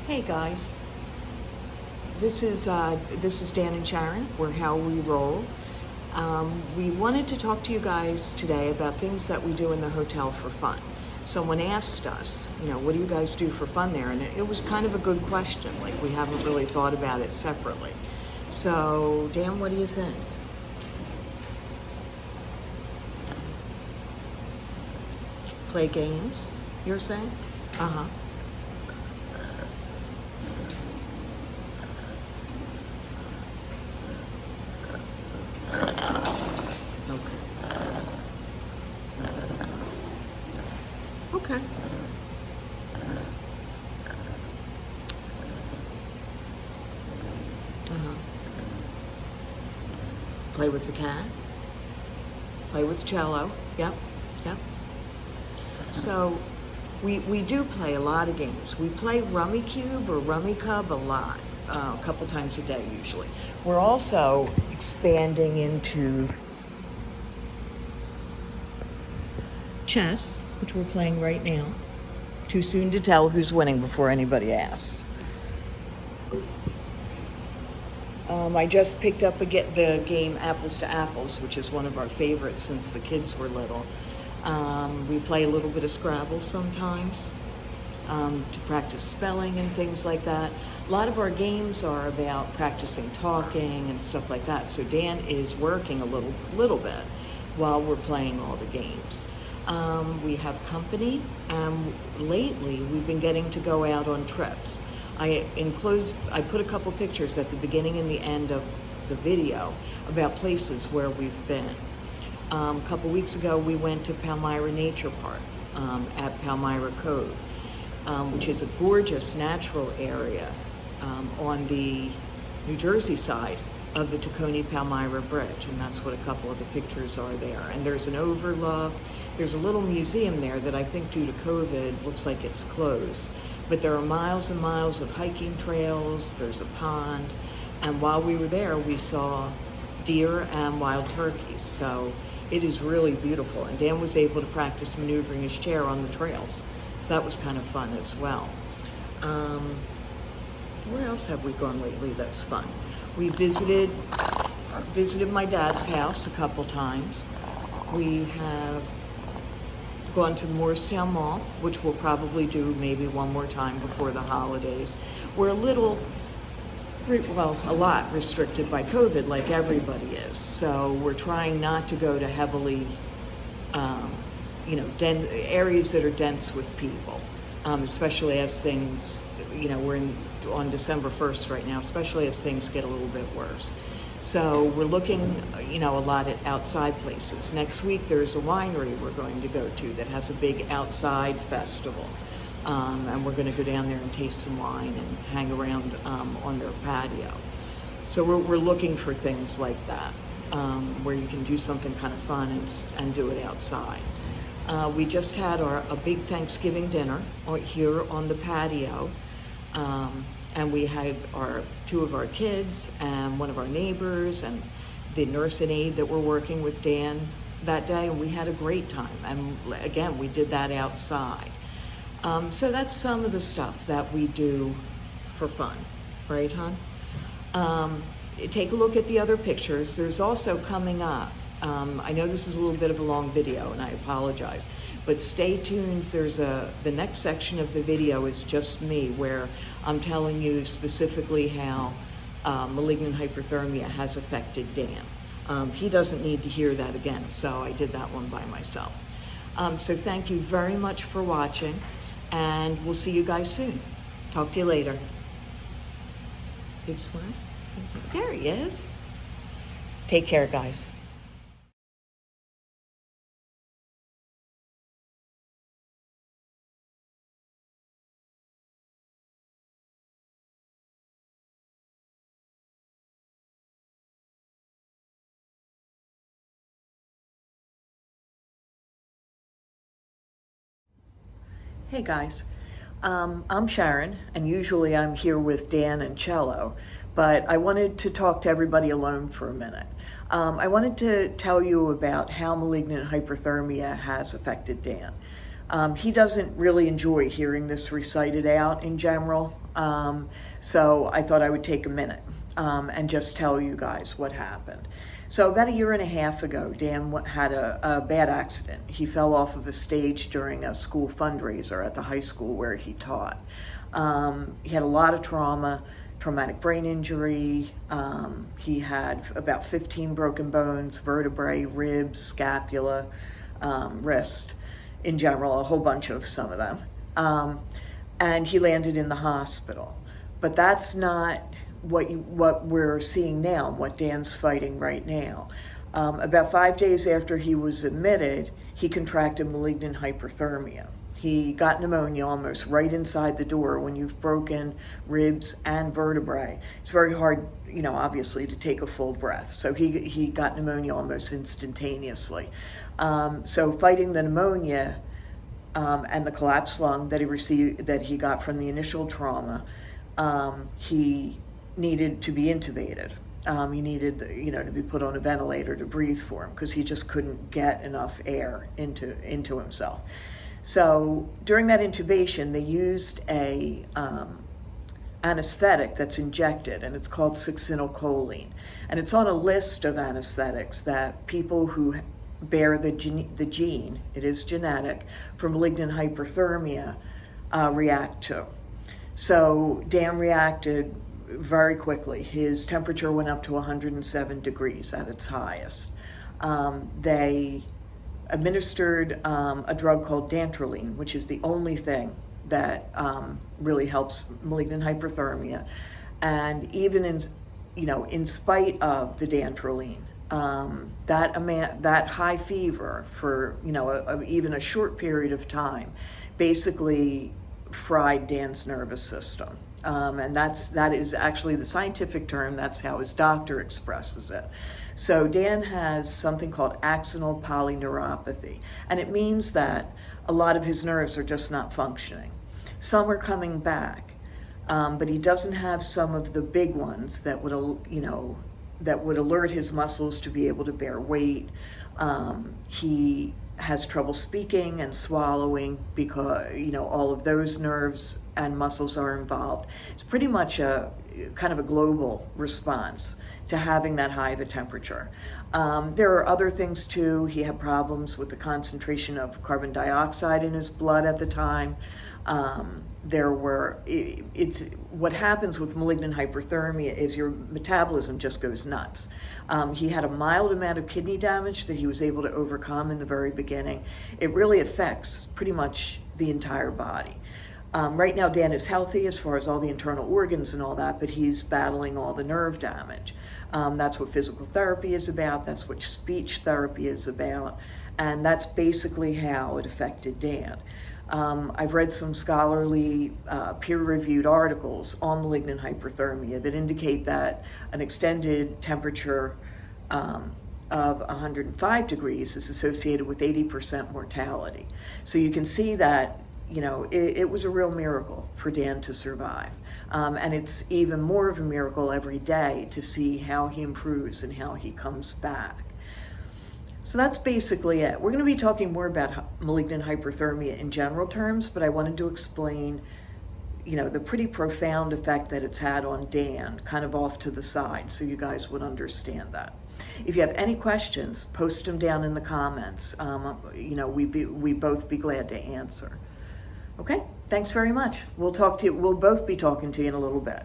Hey guys, this is Dan and Sharon. We're How We Roll. We wanted to talk to you guys today about things that we do in the hotel for fun. Someone asked us, what do you guys do for fun there? And it was kind of a good question. Like, we haven't really thought about it separately. So, Dan, what do you think? Play games, you're saying? Uh-huh. Okay. Okay. Uh-huh. Play with the cat. Play with cello. Yep. Yep. So we do play a lot of games. We play Rummy Cube or Rummy Cub a lot, a couple times a day usually. We're also expanding into chess, which we're playing right now. Too soon to tell who's winning before anybody asks. I just picked up the game Apples to Apples, which is one of our favorites since the kids were little. We play a little bit of Scrabble sometimes to practice spelling and things like that. A lot of our games are about practicing talking and stuff like that. So Dan is working a little bit while we're playing all the games. We have company, and lately we've been getting to go out on trips. I put a couple pictures at the beginning and the end of the video about places where we've been. A couple weeks ago, we went to Palmyra Nature Park at Palmyra Cove, which is a gorgeous natural area on the New Jersey side of the Tacony-Palmyra Bridge, and that's what a couple of the pictures are there. And there's an overlook. There's a little museum there that I think due to COVID looks like it's closed. But there are miles and miles of hiking trails. There's a pond. And while we were there, we saw deer and wild turkeys. So it is really beautiful. And Dan was able to practice maneuvering his chair on the trails. So that was kind of fun as well. Where else have we gone lately that's fun? We visited my dad's house a couple times. We have gone to the Morristown Mall, which we'll probably do maybe one more time before the holidays. We're a lot restricted by COVID, like everybody is. So we're trying not to go to heavily, dense areas that are dense with people, especially as things, we're on December 1st right now, especially as things get a little bit worse. So we're looking, a lot at outside places. Next week there's a winery we're going to go to that has a big outside festival. And we're going to go down there and taste some wine and hang around on their patio. So we're looking for things like that, where you can do something kind of fun and do it outside. We just had a big Thanksgiving dinner here on the patio. And we had two of our kids and one of our neighbors and the nurse and aide that were working with Dan that day, and we had a great time. And again, we did that outside. So that's some of the stuff that we do for fun, right, hon? Take a look at the other pictures. There's also coming up, I know this is a little bit of a long video and I apologize, but stay tuned. The next section of the video is just me, where I'm telling you specifically how malignant hyperthermia has affected Dan. He doesn't need to hear that again, so I did that one by myself. So thank you very much for watching, and we'll see you guys soon. Talk to you later. Big smile. There he is. Take care, guys. Hey guys, I'm Sharon, and usually I'm here with Dan and Cello, but I wanted to talk to everybody alone for a minute. I wanted to tell you about how malignant hyperthermia has affected Dan. He doesn't really enjoy hearing this recited out in general, so I thought I would take a minute and just tell you guys what happened. So about 1.5 years ago, Dan had a bad accident. He fell off of a stage during a school fundraiser at the high school where he taught. He had a lot of trauma, traumatic brain injury. He had about 15 broken bones, vertebrae, ribs, scapula, wrist, in general, a whole bunch of some of them. And he landed in the hospital. But that's not what we're seeing now, what Dan's fighting right now. About 5 days after he was admitted, he contracted malignant hyperthermia. He got pneumonia almost right inside the door. When you've broken ribs and vertebrae, it's very hard, obviously, to take a full breath. So he got pneumonia almost instantaneously. So fighting the pneumonia and the collapsed lung that he got from the initial trauma, he needed to be intubated. He needed, to be put on a ventilator to breathe for him because he just couldn't get enough air into himself. So during that intubation, they used a anesthetic that's injected, and it's called succinylcholine. And it's on a list of anesthetics that people who bear the gene, it is genetic, for malignant hyperthermia react to. So Dan reacted very quickly. His temperature went up to 107 degrees at its highest. They administered a drug called dantrolene, which is the only thing that really helps malignant hyperthermia. And even in spite of the dantrolene, that high fever for even a short period of time basically fried Dan's nervous system. And that is actually the scientific term. That's how his doctor expresses it. So Dan has something called axonal polyneuropathy, and it means that a lot of his nerves are just not functioning. Some are coming back, but he doesn't have some of the big ones that would alert his muscles to be able to bear weight. He has trouble speaking and swallowing because all of those nerves and muscles are involved. It's pretty much a kind of a global response to having that high of a temperature. There are other things too. He had problems with the concentration of carbon dioxide in his blood at the time. What happens with malignant hyperthermia is your metabolism just goes nuts. He had a mild amount of kidney damage that he was able to overcome in the very beginning. It really affects pretty much the entire body. Right now, Dan is healthy as far as all the internal organs and all that, but he's battling all the nerve damage. That's what physical therapy is about. That's what speech therapy is about. And that's basically how it affected Dan. I've read some scholarly peer-reviewed articles on malignant hyperthermia that indicate that an extended temperature of 105 degrees is associated with 80% mortality. So you can see that it was a real miracle for Dan to survive. And it's even more of a miracle every day to see how he improves and how he comes back. So that's basically it. We're going to be talking more about malignant hyperthermia in general terms, but I wanted to explain, the pretty profound effect that it's had on Dan, kind of off to the side, so you guys would understand that. If you have any questions, post them down in the comments. We'd both be glad to answer. Okay, thanks very much. We'll both be talking to you in a little bit.